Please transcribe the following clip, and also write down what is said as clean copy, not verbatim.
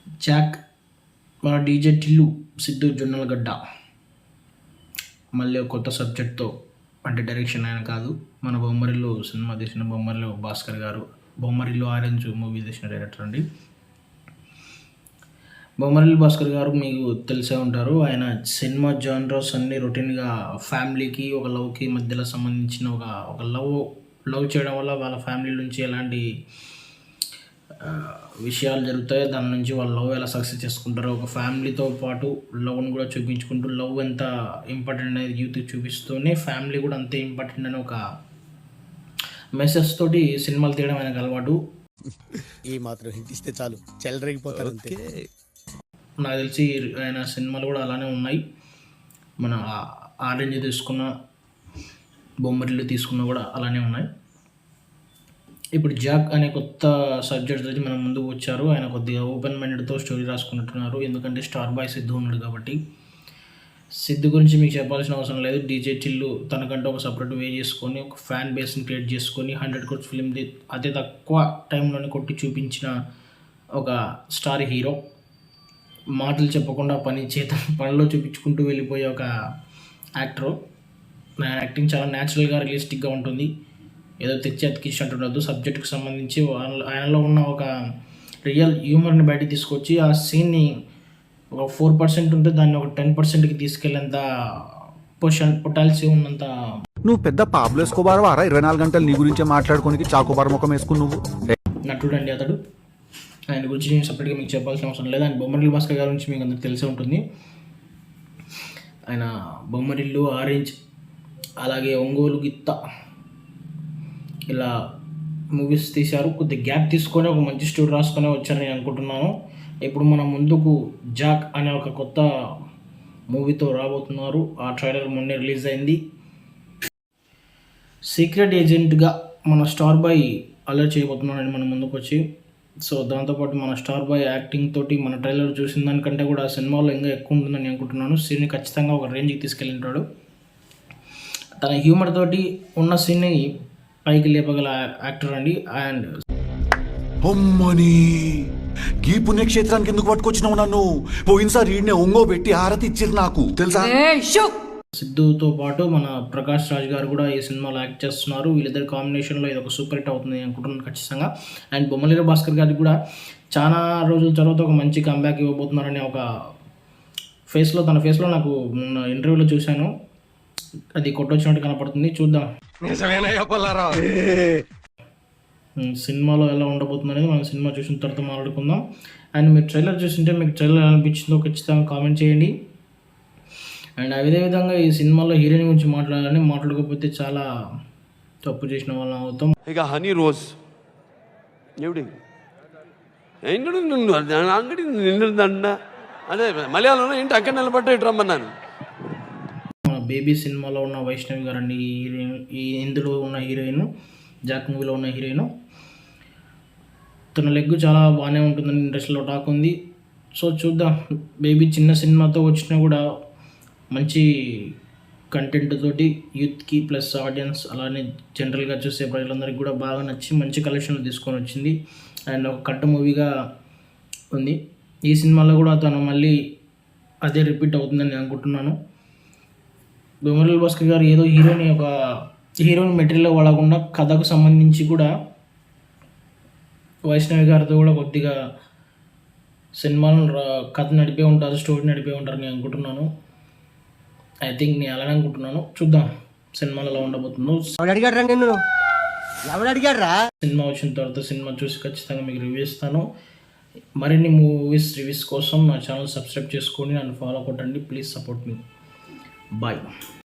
Jack మన DJ Tillu Siddhu Jonnalagadda మళ్ళీ ఒక కొత్త సబ్జెక్ట్తో, అంటే డైరెక్షన్ ఆయన కాదు, మన బొమ్మరిల్లు సినిమా తీసిన బొమ్మరిల్లు భాస్కర్ గారు, బొమ్మరిల్లు ఆరెంజ్ మూవీ తీసిన డైరెక్టర్ అండి. బొమ్మరిల్లు భాస్కర్ గారు మీకు తెలిసే ఉంటారు. ఆయన సినిమా జానర్స్ అన్నీ రొటీన్గా ఫ్యామిలీకి ఒక లవ్కి మధ్యలో సంబంధించిన ఒక లవ్ చేయడం వల్ల వాళ్ళ ఫ్యామిలీ నుంచి ఎలాంటి విషయాలు జరుగుతాయో, దాని నుంచి వాళ్ళ లవ్ ఎలా సక్సెస్ చేసుకుంటారో, ఒక ఫ్యామిలీతో పాటు లవ్ని కూడా చూపించుకుంటూ లవ్ ఎంత ఇంపార్టెంట్ అనేది యూత్కి చూపిస్తూనే ఫ్యామిలీ కూడా అంతే ఇంపార్టెంట్ అని ఒక మెసేజ్ తోటి సినిమాలు తీయడం ఆయనకు అలవాటు. ఈ మాత్రం హింట్ ఇస్తే చాలు చెలరేగిపోతారు అంతే. నాకు తెలిసి ఆయన సినిమాలు కూడా అలానే ఉన్నాయి. మన ఆరెంజ్ తీసుకున్న, బొమ్మరిల్లు తీసుకున్న కూడా అలానే ఉన్నాయి. ఇప్పుడు జాక్ అనే కొత్త సబ్జెక్ట్ తోటి మనం ముందుకు వచ్చారు. ఆయన కొద్దిగా ఓపెన్ మైండెడ్తో స్టోరీ రాసుకుంటున్నారు. ఎందుకంటే స్టార్ బాయ్ సిద్ధు ఉన్నాడు కాబట్టి. సిద్ధు గురించి మీకు చెప్పాల్సిన అవసరం లేదు. డీజే టిల్లు తనకంటే ఒక సపరేట్ వే చేసుకొని ఒక ఫ్యాన్ బేస్ని క్రియేట్ చేసుకొని 100 crores ఫిలిం అతి తక్కువ టైంలోనే కొట్టి చూపించిన ఒక స్టార్ హీరో. మాటలు చెప్పకుండా పనిలో చూపించుకుంటూ వెళ్ళిపోయే ఒక యాక్టరు. యాక్టింగ్ చాలా న్యాచురల్గా రియలిస్టిక్గా ఉంటుంది. ఏదో తెచ్చి అతికిచ్చినట్టు ఉండదు. సబ్జెక్ట్కి సంబంధించి ఆయనలో ఉన్న ఒక రియల్ హ్యూమర్ని బయట తీసుకొచ్చి ఆ సీన్ని ఒక 4% ఉంటే దాన్ని ఒక 10%కి తీసుకెళ్ళేంత పొటాలిటీ ఉన్నంత. నువ్వు పెద్ద పాబ్లో ఎస్కోబార్ వారా 24 గంటలు నీ గురించే మాట్లాడుకోనికి చాకోబార్ ముఖం వేసుకుని నువ్వు నటుడు అండి అతడు. ఆయన గురించి నేను సపరేట్గా మీకు చెప్పాల్సిన అవసరం లేదు. ఆయన బొమ్మరిల్లు భాస్కర్ గారి గురించి మీకు అందరికి తెలిసే ఉంటుంది. ఆయన బొమ్మరిల్లు, ఆరెంజ్, అలాగే ఒంగోలు గిత్త ఇలా మూవీస్ తీశారు. కొద్దిగా గ్యాప్ తీసుకొని ఒక మంచి స్టోరీ రాసుకొని వచ్చారని నేను అనుకుంటున్నాను. ఇప్పుడు మన ముందుకు జాక్ అనే ఒక కొత్త మూవీతో రాబోతున్నారు. ఆ ట్రైలర్ మొన్నే రిలీజ్ అయింది. సీక్రెట్ ఏజెంట్గా మన స్టార్ బాయ్ అలర్ట్ చేయబోతున్నారని మన ముందుకు వచ్చి. సో దాంతోపాటు మన స్టార్ బాయ్ యాక్టింగ్ తోటి మన ట్రైలర్ చూసిన దానికంటే కూడా ఆ సినిమాలో ఇంకా ఎక్కువ ఉంటుందని అనుకుంటున్నాను. సీన్ని ఖచ్చితంగా ఒక రేంజ్కి తీసుకెళ్ళింటాడు. తన హ్యూమర్ తోటి ఉన్న సీన్ని పైకి లేపగల యాక్టర్ అండి. అండ్ ఈ పుణ్యక్షేత్రానికి ఎందుకు పట్టుకొచ్చినావు నన్ను? పోయినసారి ఈడనే ఒంగో పెట్టి హారతి ఇచ్చిరు నాకు తెలుసా. సిద్ధుతో పాటు మన ప్రకాష్ రాజ్ గారు కూడా ఈ సినిమాలో యాక్ట్ చేస్తున్నారు. వీళ్ళిద్దరి కాంబినేషన్లో ఇది ఒక సూపర్ హిట్ అవుతుంది అనుకుంటున్నాను ఖచ్చితంగా. అండ్ బొమ్మరిల్లు భాస్కర్ గారికి కూడా చాలా రోజుల తర్వాత ఒక మంచి కంబ్యాక్ ఇవ్వబోతున్నారని ఒక తన ఫేస్లో నాకు ఇంటర్వ్యూలో చూశాను. అది కొట్టొచ్చినట్టు కనపడుతుంది. చూద్దాం సినిమాలో ఎలా ఉండబోతుంది అనేది మనం సినిమా చూసిన తర్వాత మాట్లాడుకుందాం. అండ్ మీరు ట్రైలర్ చూసింటే మీకు ట్రైలర్ ఎలా అనిపించిందో ఖచ్చితంగా కామెంట్ చేయండి. అండ్ అదేవిధంగా ఈ సినిమాలో హీరోయిన్ గురించి మాట్లాడకపోతే చాలా తప్పు చేసిన వాళ్ళం అవుతాం. ఇక హనీ రోజ్ ఎవడి అంగడి నిండుదండ అదే మలయాళంలో ఏంటి అక్కడ నిలబడ్డ ఇటు రమ్మన్నాను. మన బేబీ సినిమాలో ఉన్న వైష్ణవి గారు అండి ఈ ఇందులో ఉన్న హీరోయిన్, జాక్ మూవీలో ఉన్న హీరోయిన్. తన లెగ్ చాలా బాగానే ఉంటుందని ఇండస్ట్రీలో టాక్ ఉంది. సో చూద్దాం. బేబీ చిన్న సినిమాతో వచ్చినా కూడా మంచి కంటెంట్ తోటి యూత్కి ప్లస్ ఆడియన్స్ అలానే జనరల్గా చూసే ప్రజలందరికీ కూడా బాగా నచ్చి మంచి కలెక్షన్లు తీసుకొని వచ్చింది. అండ్ ఒక కట్ట మూవీగా ఉంది. ఈ సినిమాలో కూడా తను మళ్ళీ అదే రిపీట్ అవుతుందని నేను అనుకుంటున్నాను. బొమ్మరిల్లు భాస్కర్ గారు ఏదో హీరోయిన్ మెటీరియల్ వాడకుండా కథకు సంబంధించి కూడా వైష్ణవి గారితో కూడా కొద్దిగా సినిమాను కథ నడిపే ఉంటారు, స్టోరీ నడిపే ఉంటారు నేను అనుకుంటున్నాను. ఐ థింక్ నేను అలానే అనుకుంటున్నాను. చూద్దాం సినిమాలో ఎలా ఉండబోతుందో. సినిమా వచ్చిన తర్వాత సినిమా చూసి ఖచ్చితంగా మీకు రివ్యూ ఇస్తాను. మరిన్ని రివ్యూస్ కోసం నా ఛానల్ సబ్స్క్రైబ్ చేసుకొని నన్ను ఫాలో కొట్టండి. Please support me. బాయ్.